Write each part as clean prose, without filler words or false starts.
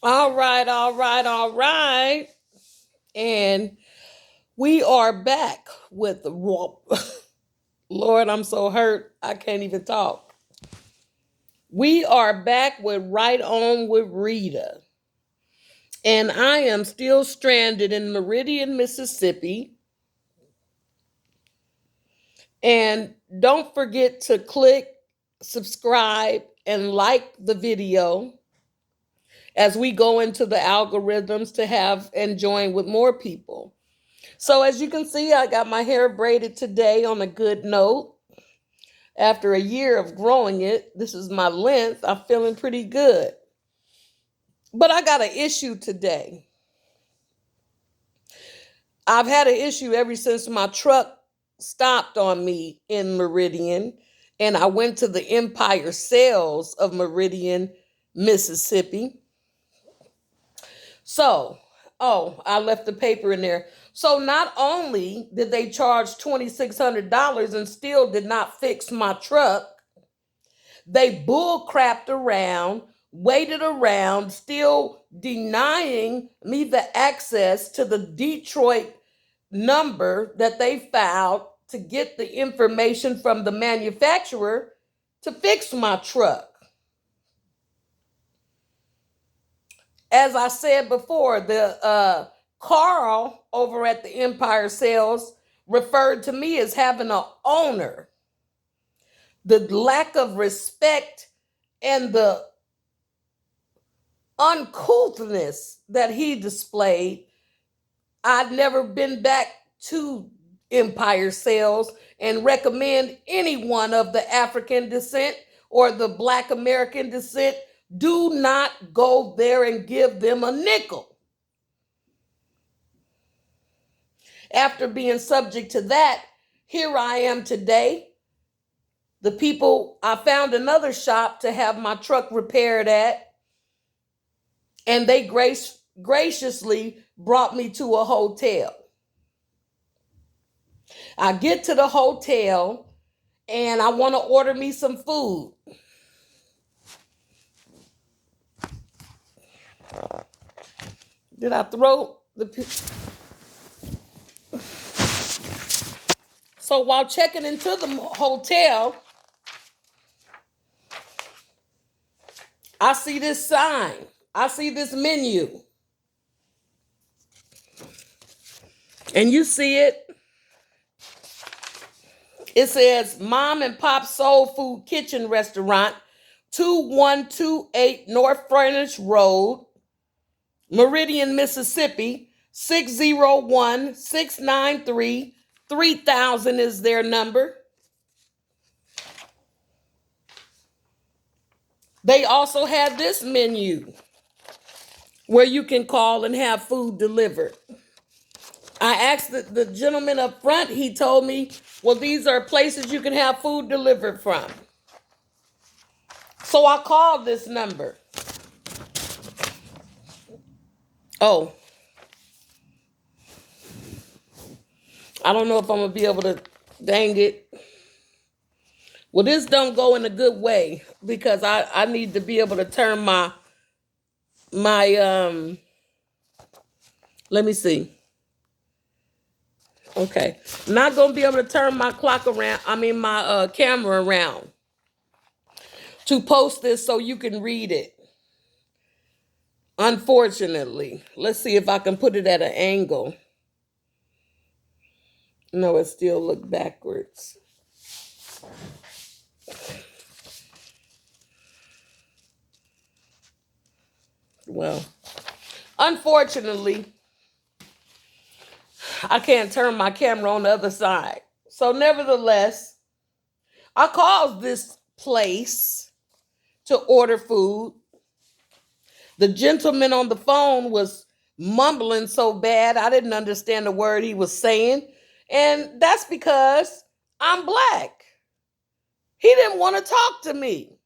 All right, all right, all right. And we are back with the Lord, I'm so hurt. I can't even talk. We are back with Right On with Rita. And I am still stranded in Meridian, Mississippi. And don't forget to click subscribe and like the video as we go into the algorithms to have and join with more people. So as you can see, I got my hair braided today on a good note. After a year of growing it, this is my length. I'm feeling pretty good. But I got an issue today. I've had an issue ever since my truck stopped on me in Meridian and I went to the Empire Sales of Meridian, Mississippi. So, I left the paper in there. So not only did they charge $2,600 and still did not fix my truck, they bull crapped around, waited around, still denying me the access to the Detroit number that they filed to get the information from the manufacturer to fix my truck. As I said before, the Carl over at the Empire Sales referred to me as having an owner. The lack of respect and the uncouthness that he displayed, I'd never been back to Empire Sales and recommend anyone of the African descent or the Black American descent, do not go there and give them a nickel. After being subject to that, here I am today. The people, I found another shop to have my truck repaired at, and they graciously brought me to a hotel. I get to the hotel and I want to order me some food. Did I throw the... So while checking into the hotel, I see this sign. I see this menu. And you see it. It says Mom and Pop Soul Food Kitchen Restaurant, 2128 North Furnace Road, Meridian, Mississippi, 601-693. 3000 is their number. They also have this menu where you can call and have food delivered. I asked the gentleman up front, he told me, well, these are places you can have food delivered from. So I called this number. Oh, I don't know if I'm going to be able to, dang it. Well, this don't go in a good way because I need to be able to turn my let me see. Okay. I'm not going to be able to turn my my camera around to post this so you can read it. Unfortunately. Let's see if I can put it at an angle. No, it still looks backwards. Well, unfortunately, I can't turn my camera on the other side. So nevertheless, I called this place to order food. The gentleman on the phone was mumbling so bad I didn't understand the word he was saying. And that's because I'm Black. He didn't want to talk to me.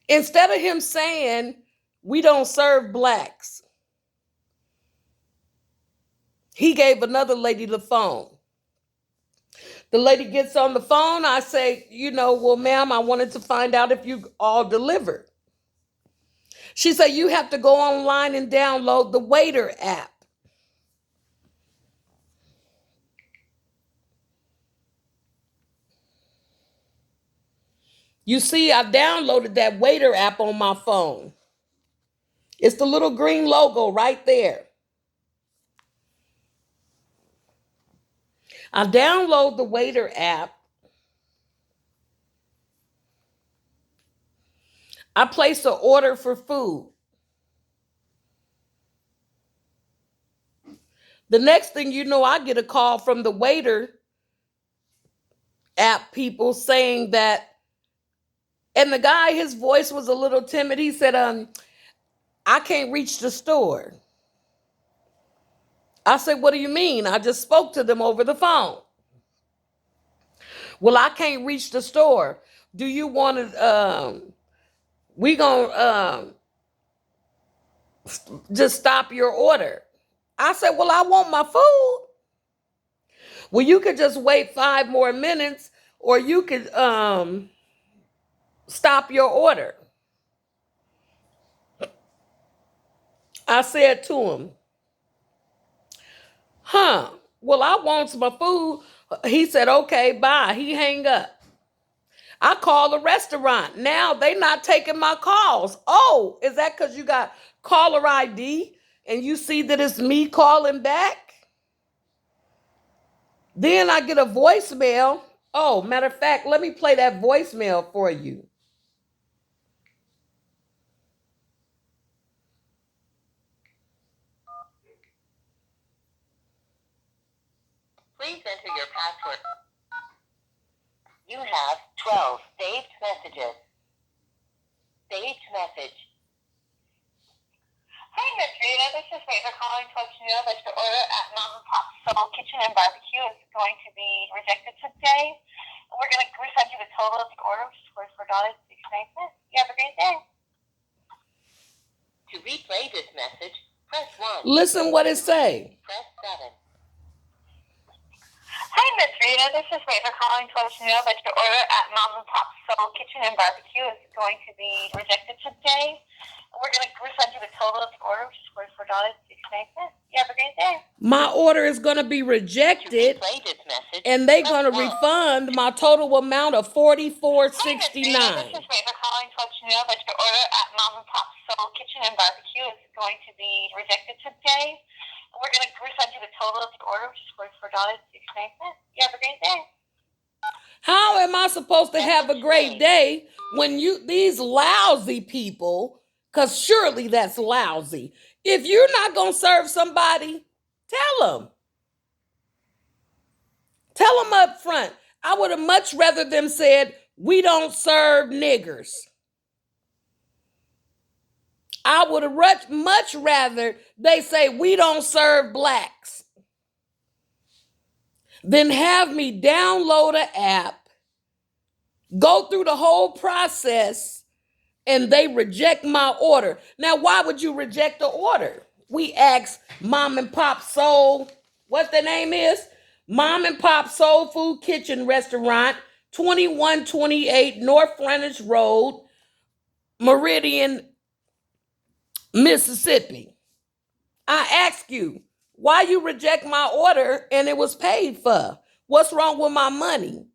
Instead of him saying, we don't serve Blacks, he gave another lady the phone. The lady gets on the phone. I say, well, ma'am, I wanted to find out if you all delivered. She said you have to go online and download the Waiter app. You see, I downloaded that Waiter app on my phone. It's the little green logo right there. I download the Waiter app. I place an order for food. The next thing you know, I get a call from the Waiter app people saying that, and the guy, his voice was a little timid. He said, I can't reach the store. I said, what do you mean? I just spoke to them over the phone. Well, I can't reach the store. Do you want to, we gonna just stop your order? I said, well, I want my food. Well, you could just wait 5 more minutes, or you could stop your order. I said to him, well, I want my food. He said, okay, bye. He hang up. I call the restaurant. Now they not taking my calls. Oh, is that because you got caller ID and you see that it's me calling back? Then I get a voicemail. Oh, matter of fact, let me play that voicemail for you. Please enter your password. You have 12 saved messages. Saved message. Hi, Miss Rita. This is Rita calling to let you know that your order at Mom and Pop's Soul Kitchen and Barbecue is going to be rejected today. We're going to refund you the total of the order, which is $44.69. You have a great day. To replay this message, press 1. Listen what it say. Press 7. Hi, Miss Rita. This is Rita calling to let you know that your order at Mom and Pop's Soul Kitchen and Barbecue is going to be rejected today. We're going to refund you the total of the order, which is $44.69. You have a great day. My order is going to be rejected, and they're going to refund my total amount of $44.69. Hi, Miss Rita. This is Rita calling to let you know that your order at Mom and Pop's Soul Kitchen and Barbecue is going to be rejected today. We're going to refund you the total of the order, which is $44.69. You have a great day. How am I supposed to have a great day when these lousy people, because surely that's lousy. If you're not going to serve somebody, tell them. Tell them up front. I would have much rather them said, we don't serve niggers. I would have much rather they say we don't serve blacks than have me download an app, go through the whole process, and they reject my order. Now, why would you reject the order? We asked Mom and Pop Soul, what the name is? Mom and Pop Soul Food Kitchen Restaurant, 2128 North Frontage Road, Meridian, Mississippi. I ask you, why you reject my order and it was paid for? What's wrong with my money?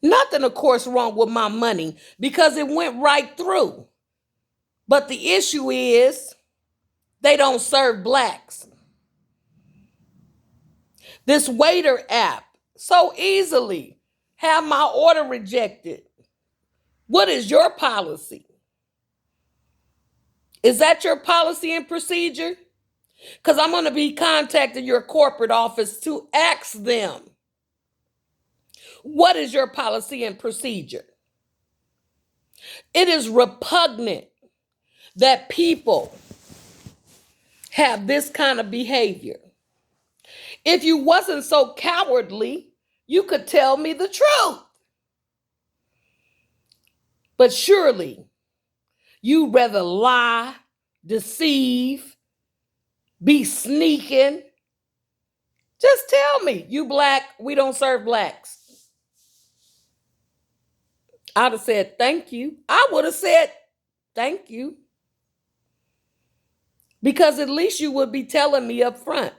Nothing, of course, wrong with my money because it went right through. But the issue is they don't serve blacks. This Waiter app so easily have my order rejected. What is your policy? Is that your policy and procedure? Because I'm going to be contacting your corporate office to ask them, what is your policy and procedure? It is repugnant that people have this kind of behavior. If you wasn't so cowardly, you could tell me the truth. But surely you'd rather lie, deceive, be sneaking. Just tell me, you black, we don't serve blacks. I'd have said, thank you. I would have said, Thank you. Because at least you would be telling me up front.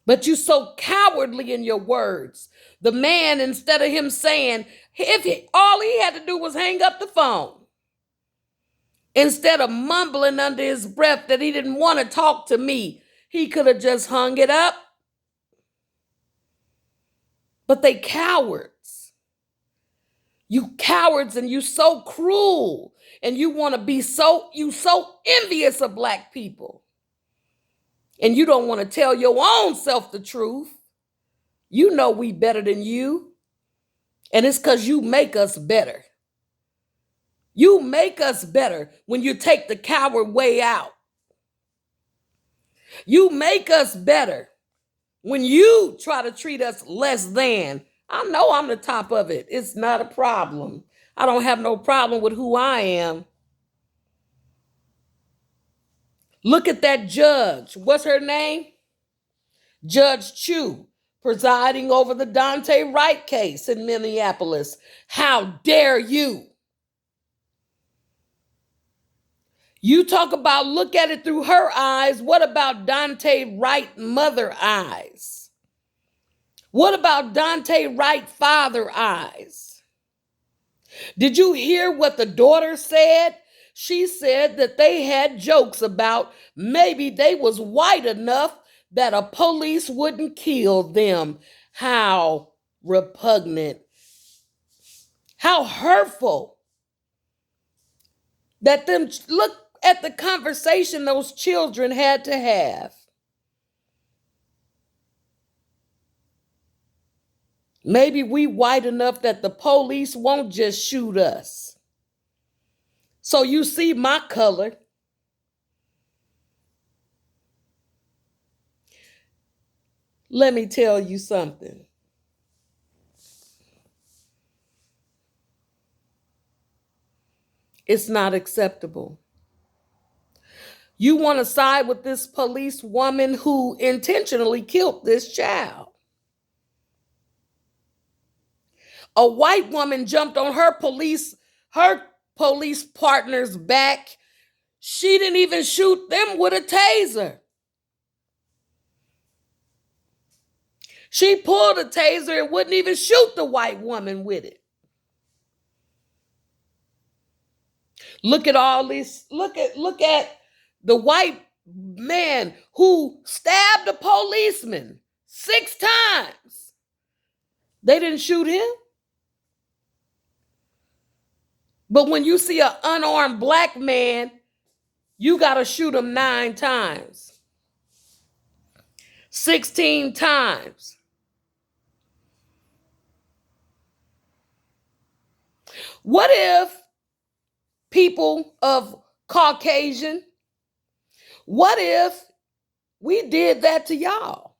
But you so cowardly in your words. The man, instead of him saying, all he had to do was hang up the phone. Instead of mumbling under his breath that he didn't want to talk to me, he could have just hung it up. But they cowards. You cowards, and you so cruel, and you want to be so envious of black people. And you don't want to tell your own self the truth. You know we better than you. And it's because you make us better. You make us better when you take the coward way out. You make us better when you try to treat us less than. I know I'm the top of it. It's not a problem. I don't have no problem with who I am. Look at that judge. What's her name? Judge Chu, presiding over the Dante Wright case in Minneapolis. How dare you? You talk about look at it through her eyes. What about Dante Wright mother eyes? What about Dante Wright father eyes? Did you hear what the daughter said? She said that they had jokes about maybe they was white enough that a police wouldn't kill them. How repugnant. How hurtful. That them look at the conversation those children had to have. Maybe we white enough that the police won't just shoot us. So you see my color. Let me tell you something. It's not acceptable. You want to side with this police woman who intentionally killed this child. A white woman jumped on her police partner's back. She didn't even shoot them with a taser. She pulled a taser and wouldn't even shoot the white woman with it. Look at all this. Look at the white man who stabbed a policeman 6 times. They didn't shoot him. But when you see an unarmed black man, you got to shoot him 9 times, 16 times. What if people of Caucasian, what if we did that to y'all?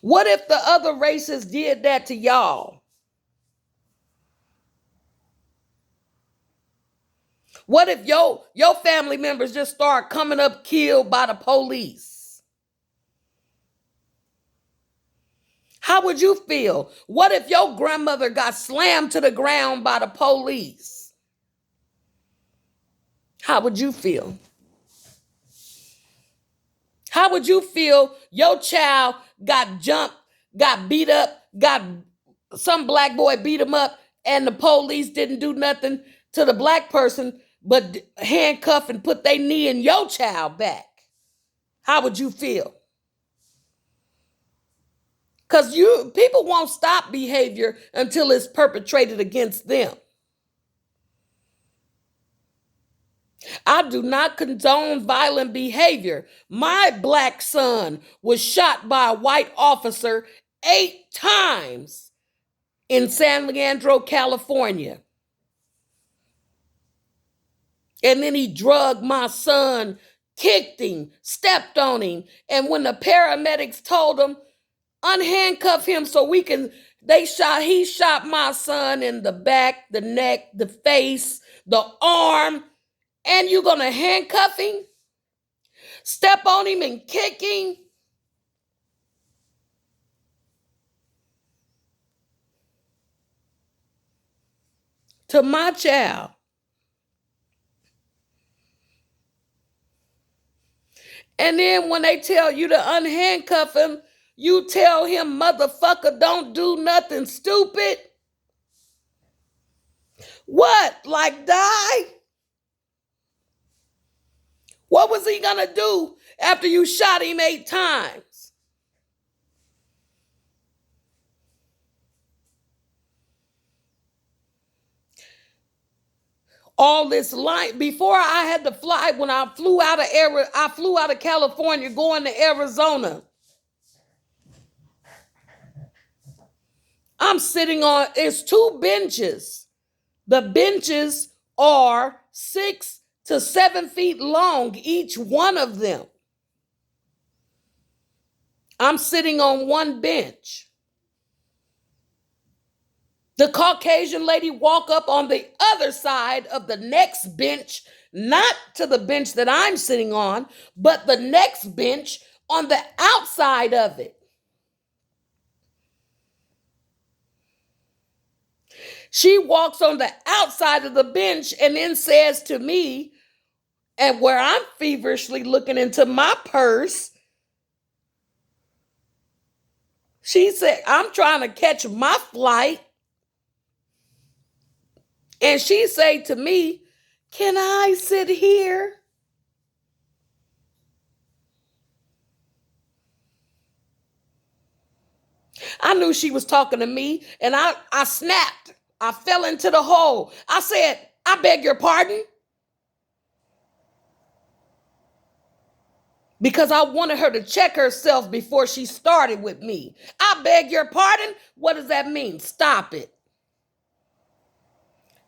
What if the other races did that to y'all? What if your family members just start coming up killed by the police? How would you feel? What if your grandmother got slammed to the ground by the police? How would you feel? How would you feel your child got jumped, got beat up, got some black boy beat him up, and the police didn't do nothing to the black person but handcuff and put their knee in your child back? How would you feel? Because people won't stop behavior until it's perpetrated against them. I do not condone violent behavior. My black son was shot by a white officer 8 times in San Leandro, California. And then he drugged my son, kicked him, stepped on him. And when the paramedics told him, unhandcuff him so he shot my son in the back, the neck, the face, the arm. And you're going to handcuff him? Step on him and kick him? 'Cause to my child. And then when they tell you to unhandcuff him, you tell him, motherfucker, don't do nothing stupid. What? Like die? What was he gonna do after you shot him 8 times? All this light before I had to fly. When I flew out of California going to Arizona. I'm sitting on, it's 2 benches. The benches are 6 to 7 feet long, each one of them. I'm sitting on one bench. The Caucasian lady walk up on the other side of the next bench, not to the bench that I'm sitting on, but the next bench on the outside of it. She walks on the outside of the bench and then says to me, and where I'm feverishly looking into my purse, she said, I'm trying to catch my flight. And she say to me, can I sit here? I knew she was talking to me, and I snapped. I fell into the hole. I said, I beg your pardon? Because I wanted her to check herself before she started with me. I beg your pardon? What does that mean? Stop it.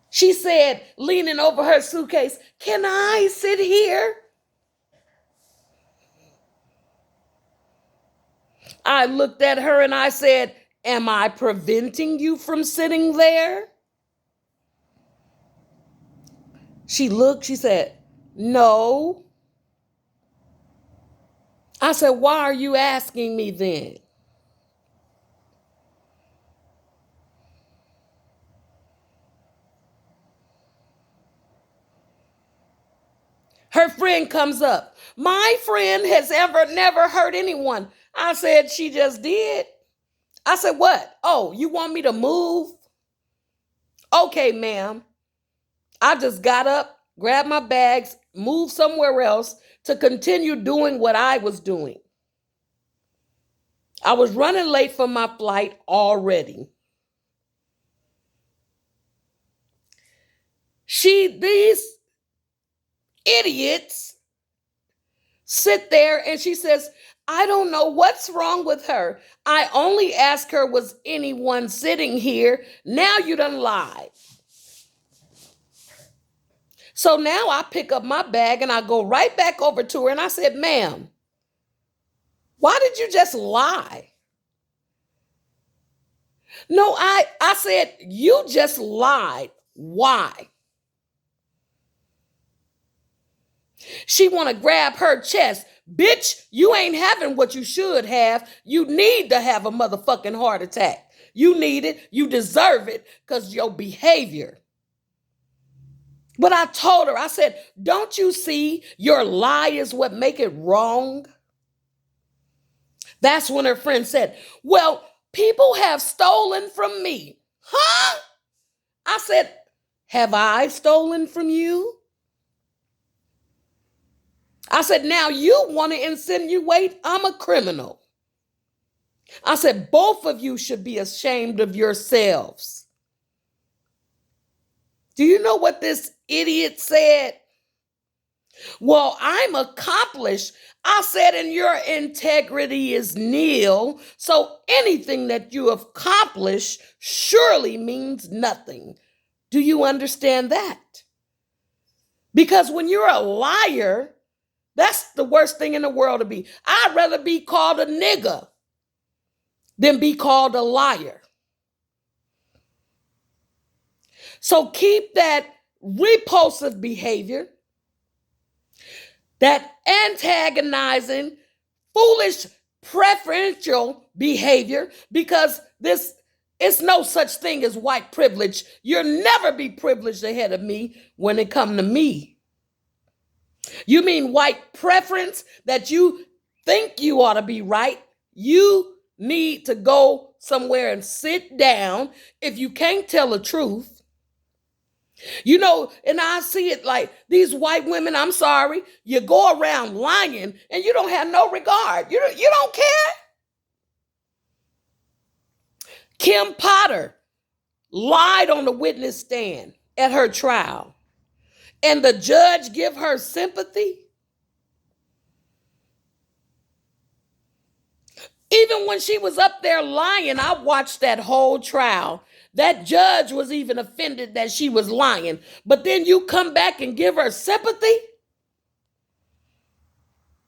She said, leaning over her suitcase, can I sit here? I looked at her and I said, am I preventing you from sitting there? She looked, she said, no. I said, why are you asking me then? Her friend comes up. My friend has never hurt anyone. I said, she just did. I said, what? Oh, you want me to move? Okay, ma'am. I just got up, grabbed my bags, moved somewhere else to continue doing what I was doing. I was running late for my flight already. These idiots sit there and she says, I don't know what's wrong with her. I only asked her, was anyone sitting here? Now you done lied. So now I pick up my bag and I go right back over to her and I said, ma'am, why did you just lie? No, I said, you just lied. Why? She want to grab her chest. Bitch, you ain't having what you should have. You need to have a motherfucking heart attack. You need it. You deserve it because your behavior. But I told her, I said, don't you see your lie is what make it wrong? That's when her friend said, well, people have stolen from me. Huh? I said, have I stolen from you? I said, now you want to insinuate I'm a criminal. I said, both of you should be ashamed of yourselves. Do you know what this idiot said? Well, I'm accomplished. I said, and your integrity is nil. So anything that you have accomplished surely means nothing. Do you understand that? Because when you're a liar, that's the worst thing in the world to be. I'd rather be called a nigger than be called a liar. So keep that repulsive behavior, that antagonizing, foolish, preferential behavior, because this It's no such thing as white privilege. You'll never be privileged ahead of me when it come to me. You mean white preference, that you think you ought to be right? You need to go somewhere and sit down if you can't tell the truth. You know, and I see it like these white women, I'm sorry, you go around lying and you don't have no regard. You don't care. Kim Potter lied on the witness stand at her trial, and the judge give her sympathy. Even when she was up there lying, I watched that whole trial. That judge was even offended that she was lying. But then you come back and give her sympathy?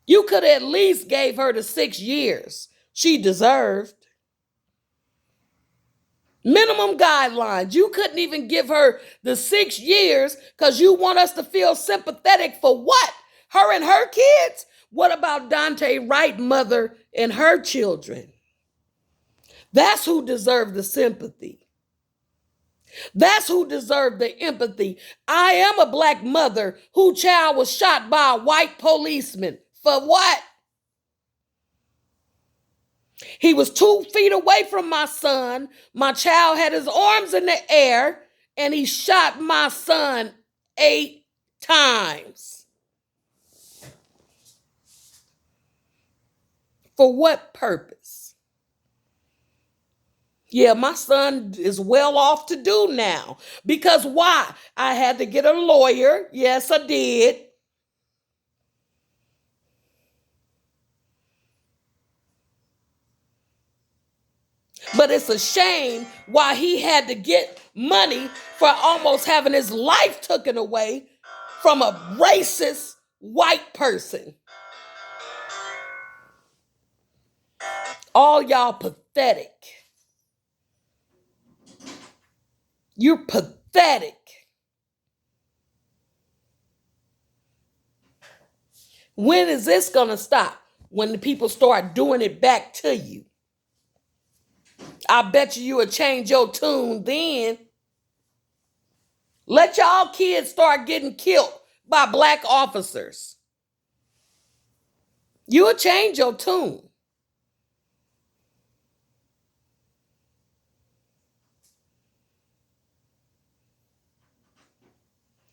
You could at least gave her the 6 years she deserved. Minimum guidelines. You couldn't even give her the 6 years because you want us to feel sympathetic for what? Her and her kids? What about Dante Wright's mother and her children? That's who deserved the sympathy. That's who deserved the empathy. I am a black mother whose child was shot by a white policeman. For what? He was 2 feet away from my son. My child had his arms in the air, and he shot my son 8 times. For what purpose? Yeah, my son is well off to do now. Because why? I had to get a lawyer. Yes, I did. But it's a shame why he had to get money for almost having his life taken away from a racist white person. All y'all pathetic. You're pathetic. When is this going to stop? When the people start doing it back to you. I bet you will change your tune then. Let y'all kids start getting killed by black officers. You will change your tune.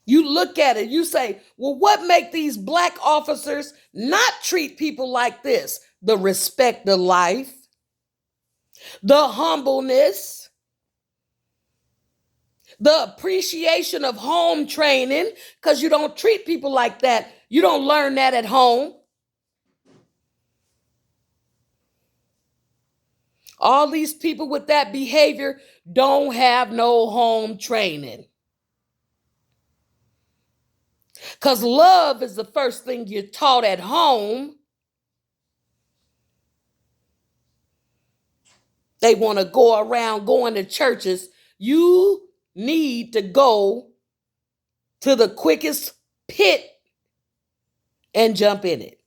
You look at it, you say, well, what make these black officers not treat people like this? The respect of life, the humbleness, the appreciation of home training, because you don't treat people like that. You don't learn that at home. All these people with that behavior don't have no home training. Because love is the first thing you're taught at home. They want to go around going to churches. You need to go to the quickest pit and jump in it.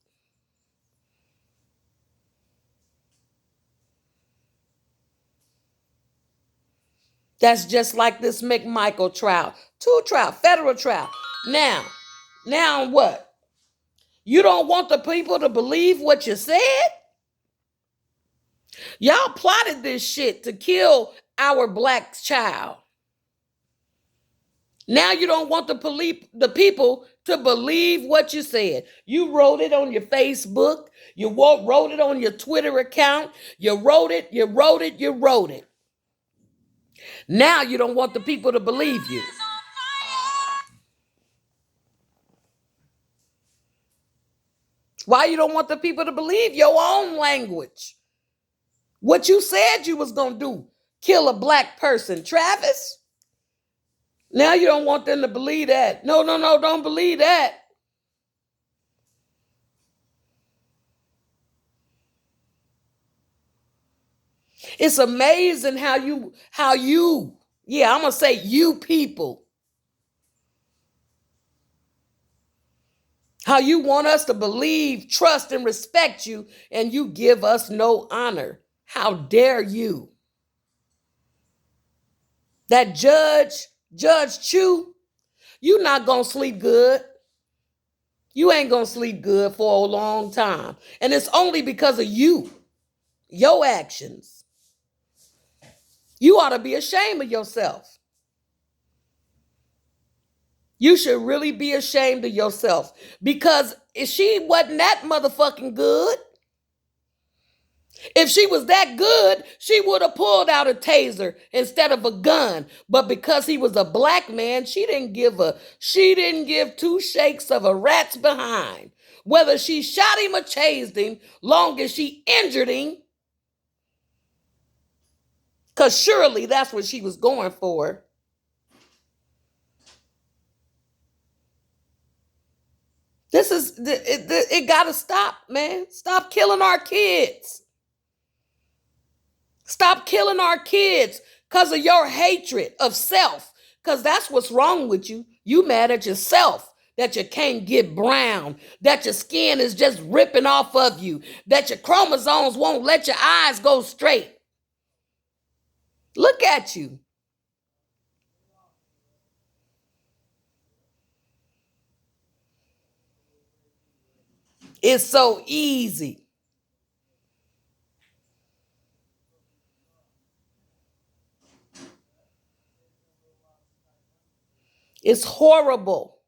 That's just like this McMichael trial. 2 trial, federal trial. Now what? You don't want the people to believe what you said? Y'all plotted this shit to kill our black child. Now you don't want the people to believe what you said. You wrote it on your Facebook. You wrote it on your Twitter account. You wrote it. Now you don't want the people to believe you. Why you don't want the people to believe your own language? What you said you was going to do, kill a black person, Travis? Now you don't want them to believe that. No, don't believe that. It's amazing how you, I'm going to say you people, how you want us to believe, trust, and respect you, and you give us no honor. How dare you? That Judge Chu, you not gonna sleep good. You ain't gonna sleep good for a long time. And it's only because of you, your actions. You ought to be ashamed of yourself. You should really be ashamed of yourself. Because if she wasn't that motherfucking good, if she was that good, she would have pulled out a taser instead of a gun. But because he was a black man, she didn't give two shakes of a rat's behind. Whether she shot him or chased him, long as she injured him, because surely that's what she was going for. It gotta stop, man. Stop killing our kids. Stop killing our kids because of your hatred of self. Because that's what's wrong with you. You mad at yourself that you can't get brown, that your skin is just ripping off of you, that your chromosomes won't let your eyes go straight. Look at you. It's so easy. It's horrible.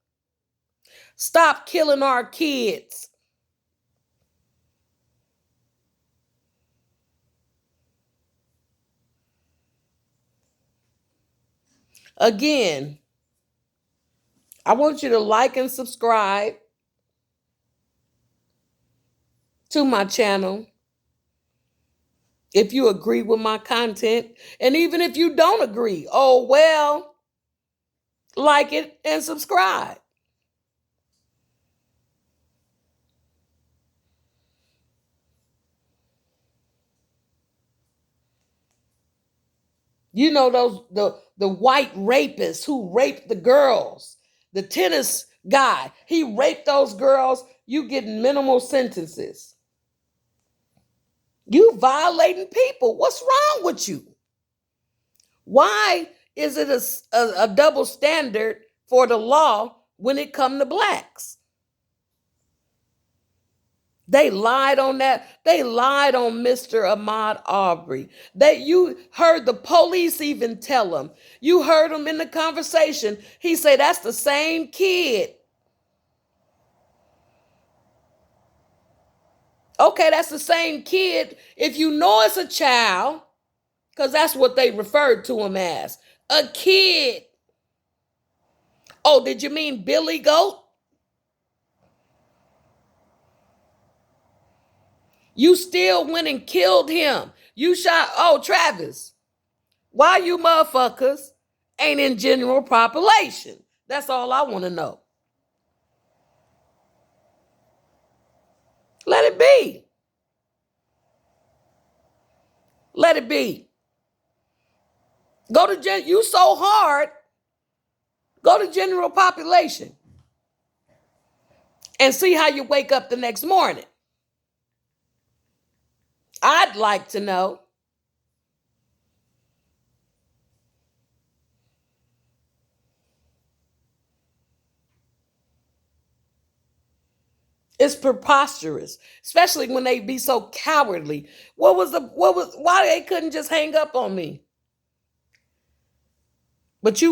Stop killing our kids. Again, I want you to like and subscribe to my channel if you agree with my content. And even if you don't agree, oh well, like it and subscribe. You know the white rapists who raped the girls. The tennis guy, he raped those girls. You get minimal sentences. You violating people. What's wrong with you? Why is it a double standard for the law when it comes to blacks? They lied on that. They lied on Mr. Ahmaud Arbery. You heard the police even tell him. You heard him in the conversation. He said, that's the same kid. Okay, that's the same kid. If you know it's a child, because that's what they referred to him as, a kid. Oh, did you mean Billy Goat? You still went and killed him. You shot, oh, Travis, why you motherfuckers ain't in general population? That's all I want to know. Let it be. Let it be. Go to you so hard. Go to general population and see how you wake up the next morning. I'd like to know. It's preposterous, especially when they be so cowardly. Why they couldn't just hang up on me? But you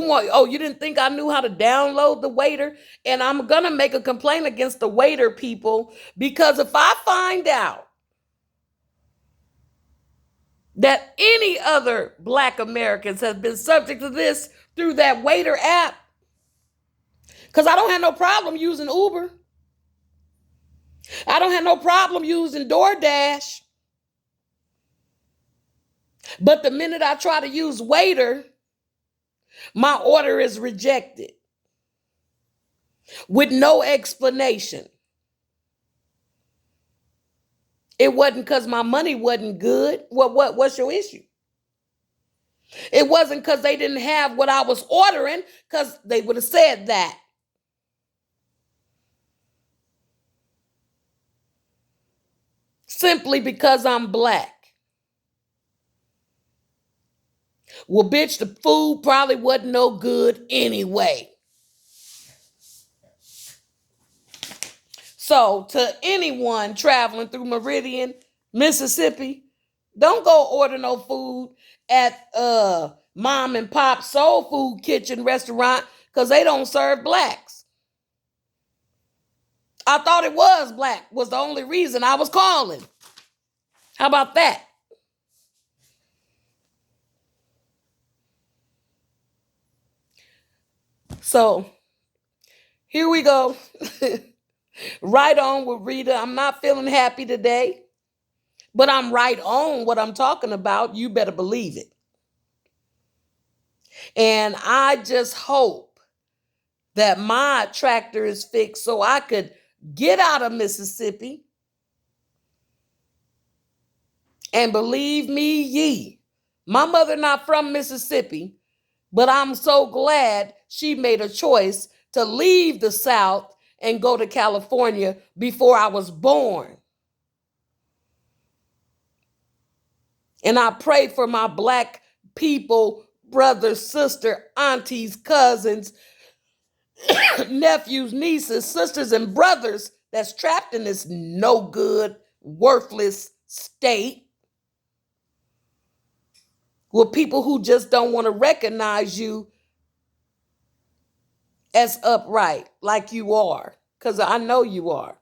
didn't think I knew how to download the waiter? And I'm going to make a complaint against the waiter people, because if I find out that any other Black Americans have been subject to this through that waiter app, because I don't have no problem using Uber. I don't have no problem using DoorDash. But the minute I try to use waiter, my order is rejected with no explanation. It wasn't because my money wasn't good. What's your issue? It wasn't because they didn't have what I was ordering, because they would have said that. Simply because I'm Black. Well, bitch, the food probably wasn't no good anyway. So, to anyone traveling through Meridian, Mississippi, don't go order no food at mom and pop soul food kitchen restaurant because they don't serve blacks. I thought it was black, was the only reason I was calling. How about that? So, here we go. Right on with Rita. I'm not feeling happy today, but I'm right on what I'm talking about. You better believe it. And I just hope that my tractor is fixed so I could get out of Mississippi. And believe me ye, my mother not from Mississippi, but I'm so glad she made a choice to leave the South and go to California before I was born. And I pray for my black people, brothers, sister, aunties, cousins, nephews, nieces, sisters, and brothers that's trapped in this no good, worthless state with people who just don't want to recognize you as upright like you are, because I know you are.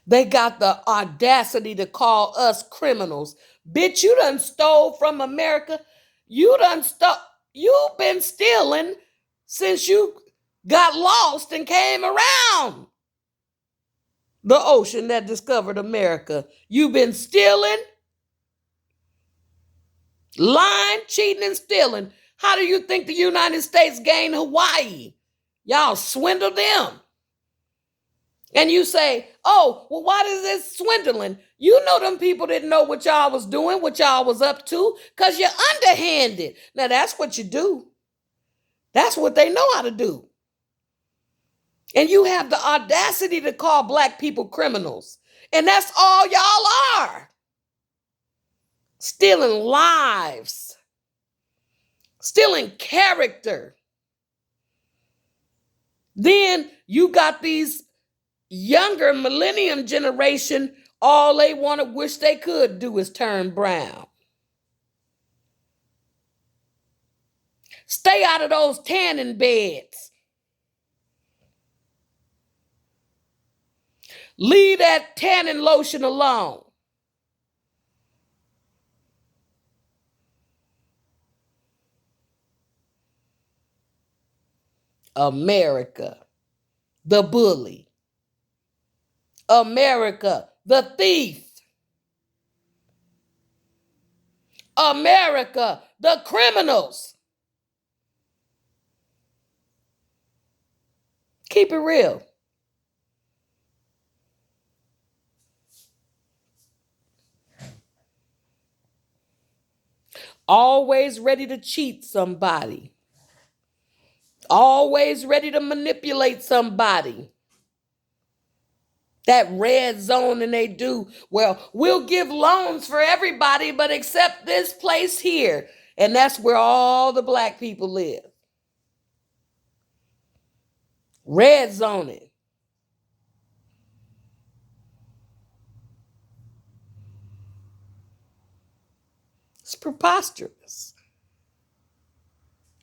They got the audacity to call us criminals. Bitch, you done stole from America. You've been stealing since you got lost and came around the ocean that discovered America. You've been stealing, lying, cheating, and stealing. How do you think the United States gained Hawaii? Y'all swindled them. And you say, oh, well, why is this swindling? You know them people didn't know what y'all was doing, what y'all was up to, because you're underhanded. Now, that's what you do. That's what they know how to do. And you have the audacity to call black people criminals. And that's all y'all are. Stealing lives. Stealing character. Then you got these younger millennium generation, all they want to wish they could do is turn brown. Stay out of those tanning beds. Leave that tanning lotion alone. America, the bully. America, the thief. America, the criminals. Keep it real. Always ready to cheat somebody. Always ready to manipulate somebody. That red zone, and they do, well, we'll give loans for everybody, but except this place here. And that's where all the black people live. Red zoning. It's preposterous.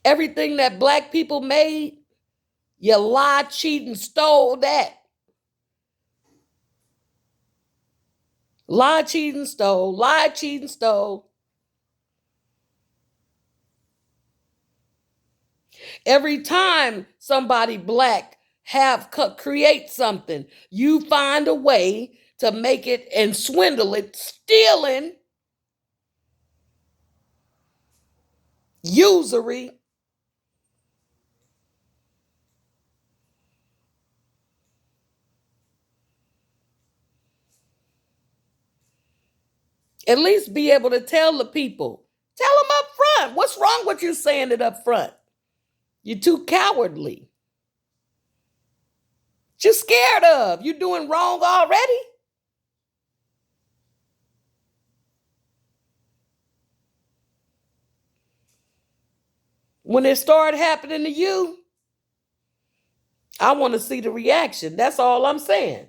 Everything that black people made, you lied, cheated, and stole that. Lie, cheat, and stole. Lie, cheat, and stole. Every time somebody black create something, you find a way to make it and swindle it, stealing, usury. At least be able to tell the people. Tell them up front. What's wrong with you saying it up front? You're too cowardly. What you scared of? You doing wrong already? When it started happening to you, I want to see the reaction. That's all I'm saying.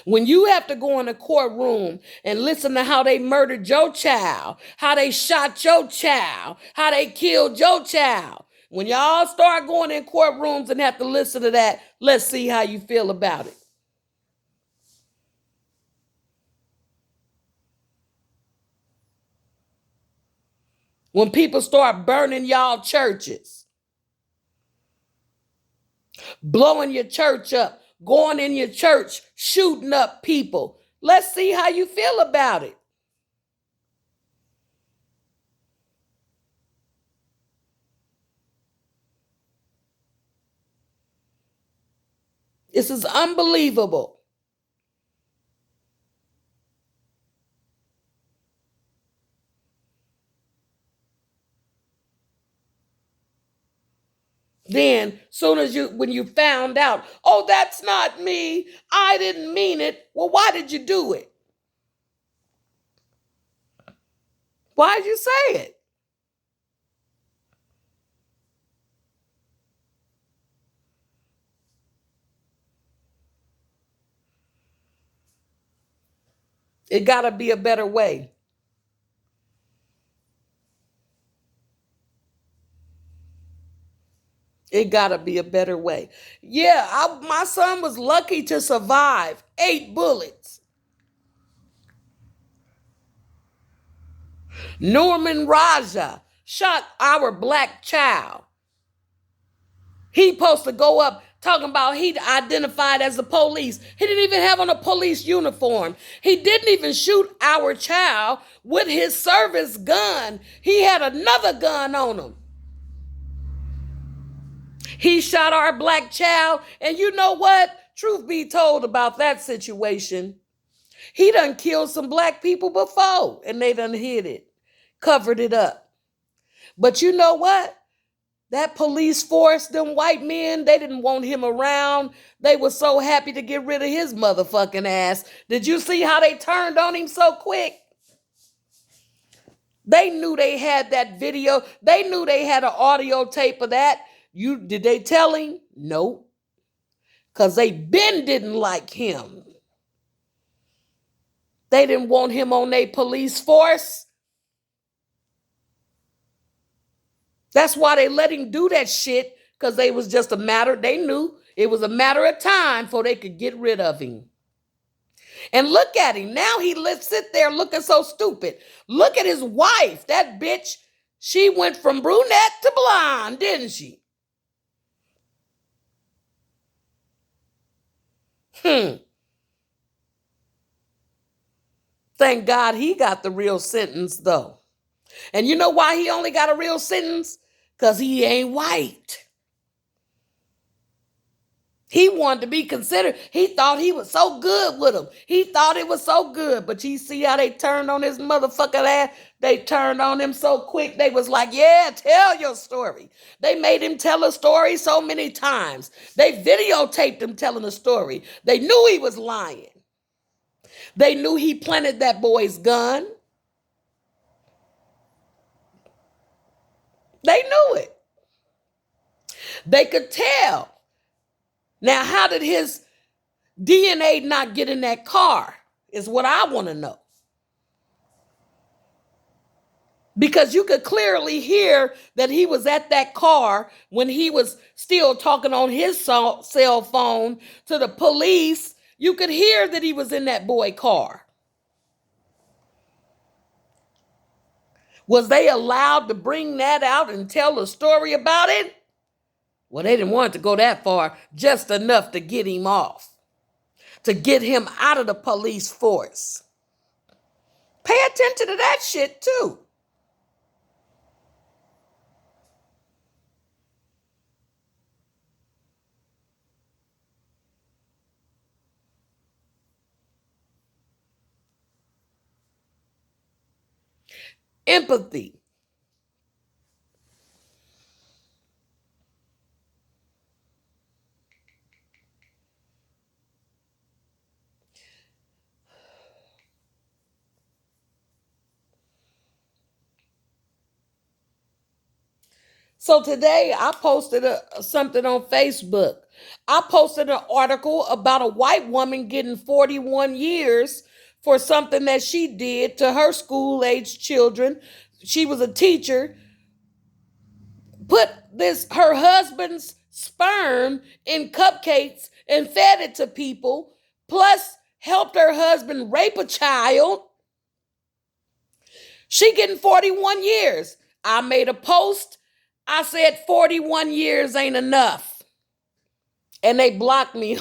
When you have to go in a courtroom and listen to how they murdered your child, how they shot your child, how they killed your child. When y'all start going in courtrooms and have to listen to that, let's see how you feel about it. When people start burning y'all churches, blowing your church up, going in your church, shooting up people, let's see how you feel about it. This is unbelievable. Then, when you found out, oh, that's not me, I didn't mean it. Well, why did you do it? Why did you say it? It got to be a better way. It got to be a better way. Yeah, my son was lucky to survive 8 bullets. Norman Raja shot our black child. He supposed to go up talking about he identified as the police. He didn't even have on a police uniform. He didn't even shoot our child with his service gun. He had another gun on him. He shot our black child. And you know what? Truth be told about that situation, he done killed some black people before and they done hid it, covered it up. But you know what? That police force, them white men, they didn't want him around. They were so happy to get rid of his motherfucking ass. Did you see how they turned on him so quick? They knew they had that video. They knew they had an audio tape of that. Did they tell him? No. Because they didn't like him. They didn't want him on their police force. That's why they let him do that shit, because they knew it was a matter of time before they could get rid of him. And look at him. Now he sit there looking so stupid. Look at his wife. That bitch, she went from brunette to blonde, didn't she? Thank God he got the real sentence, though. And you know why he only got a real sentence? Because he ain't white. He wanted to be considered. He thought he was so good with him. He thought it was so good. But you see how they turned on his motherfucking ass? They turned on him so quick. They was like, yeah, tell your story. They made him tell a story so many times. They videotaped him telling a story. They knew he was lying. They knew he planted that boy's gun. They knew it. They could tell. Now, how did his DNA not get in that car is what I want to know. Because you could clearly hear that he was at that car when he was still talking on his cell phone to the police. You could hear that he was in that boy car. Was they allowed to bring that out and tell a story about it? Well, they didn't want it to go that far, just enough to get him off, to get him out of the police force. Pay attention to that shit too. Empathy. So today I posted something on Facebook. I posted an article about a white woman getting 41 years for something that she did to her school age children. She was a teacher, put this her husband's sperm in cupcakes and fed it to people, plus helped her husband rape a child. She getting 41 years. I made a post. I said 41 years ain't enough. And they blocked me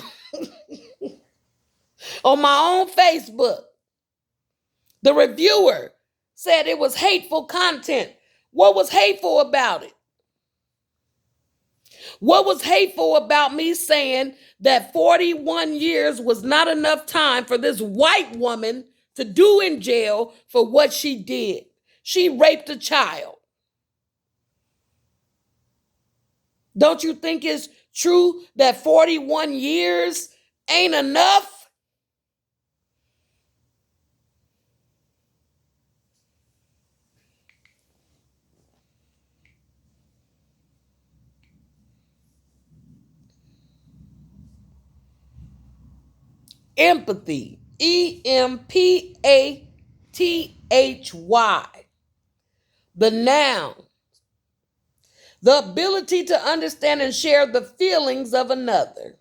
on my own Facebook. The reviewer said it was hateful content. What was hateful about it? What was hateful about me saying that 41 years was not enough time for this white woman to do in jail for what she did? She raped a child. Don't you think it's true that 41 years ain't enough? Empathy. EMPATHY. The noun. The ability to understand and share the feelings of another.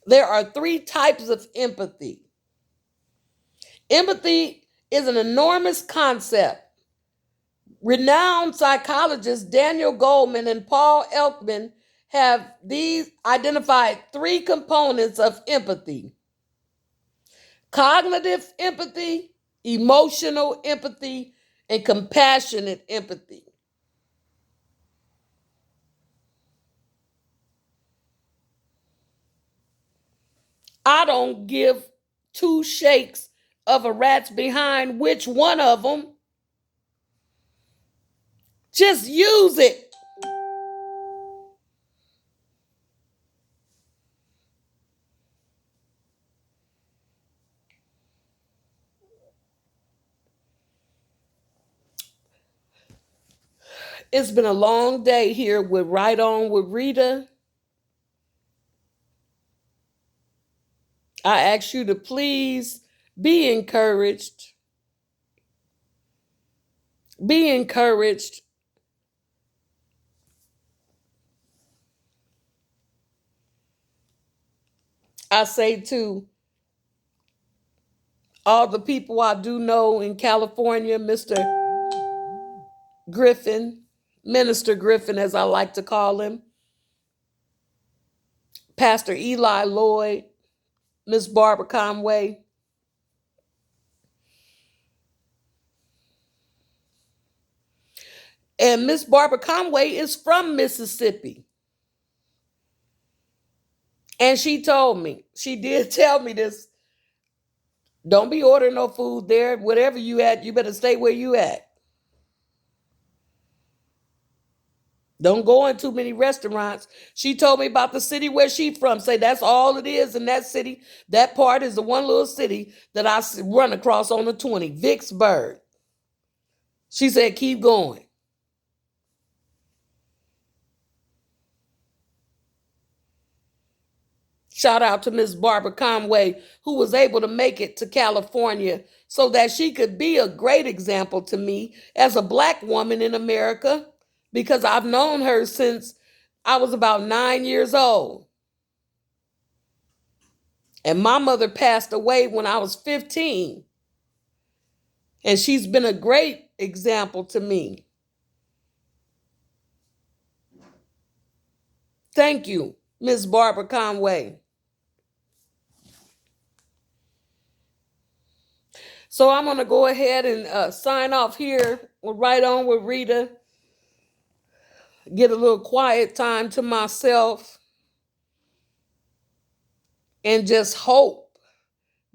There are three types of empathy. Empathy is an enormous concept. Renowned psychologists Daniel Goleman and Paul Elkman have these identified three components of empathy: cognitive empathy, emotional empathy, and compassionate empathy. I don't give two shakes of a rat's behind which one of them. Just use it. It's been a long day here with Right On with Rita. I ask you to please be encouraged. Be encouraged. I say to all the people I do know in California, Mr. Griffin, Minister Griffin, as I like to call him, Pastor Eli Lloyd, Miss Barbara Conway. And Miss Barbara Conway is from Mississippi. And she told me, she did tell me this: don't be ordering no food there. Whatever you at, you better stay where you at. Don't go in too many restaurants. She told me about the city where she from. Say that's all it is in that city. That part is the one little city that I run across on the 20, Vicksburg. She said, keep going. Shout out to Miss Barbara Conway, who was able to make it to California so that she could be a great example to me as a Black woman in America, because I've known her since I was about 9 years old. And my mother passed away when I was 15. And she's been a great example to me. Thank you, Miss Barbara Conway. So I'm going to go ahead and sign off here. We're Right On with Rita. Get a little quiet time to myself. And just hope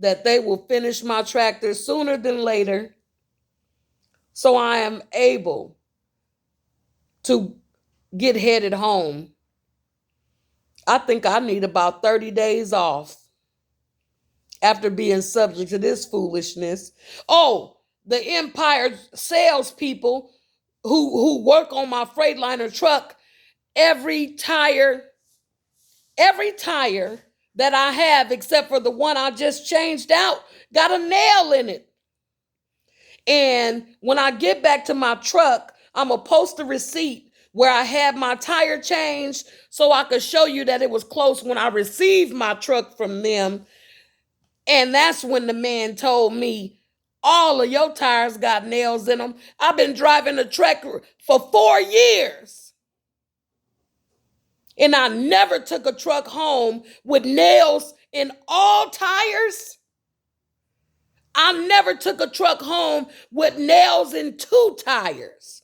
that they will finish my tractor sooner than later, so I am able to get headed home. I think I need about 30 days off. after being subject to this foolishness. Oh, the Empire salespeople who work on my Freightliner truck, every tire that I have, except for the one I just changed out, got a nail in it. And when I get back to my truck, I'm going to post a receipt where I had my tire changed so I could show you that it was close when I received my truck from them. And that's when the man told me, all of your tires got nails in them. I've been driving the truck for 4 years. And I never took a truck home with nails in all tires. I never took a truck home with nails in 2 tires.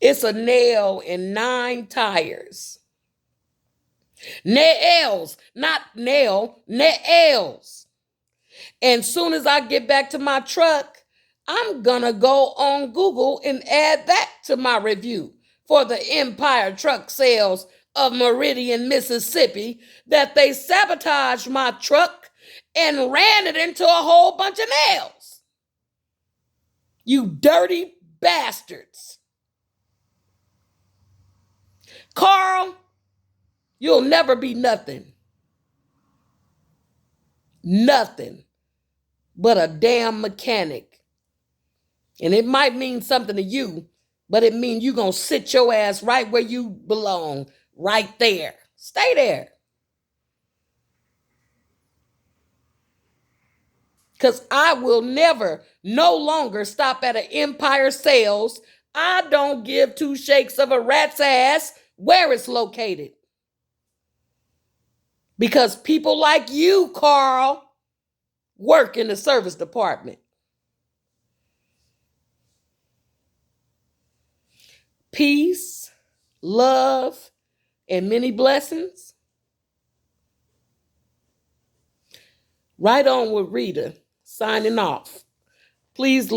It's a nail in 9 tires. Nails, not nail, nails. And soon as I get back to my truck, I'm gonna go on Google and add that to my review for the Empire Truck Sales of Meridian, Mississippi, that they sabotaged my truck and ran it into a whole bunch of nails. You dirty bastards. Carl, you'll never be nothing. Nothing but a damn mechanic. And it might mean something to you, but it means you're going to sit your ass right where you belong, right there. Stay there. Because I will never, no longer stop at an Empire Sales. I don't give 2 shakes of a rat's ass where it's located. Because people like you, Carl, work in the service department. Peace, love, and many blessings. Right on with Rita, signing off. Please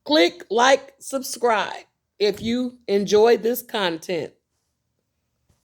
click like, subscribe if you enjoy this content.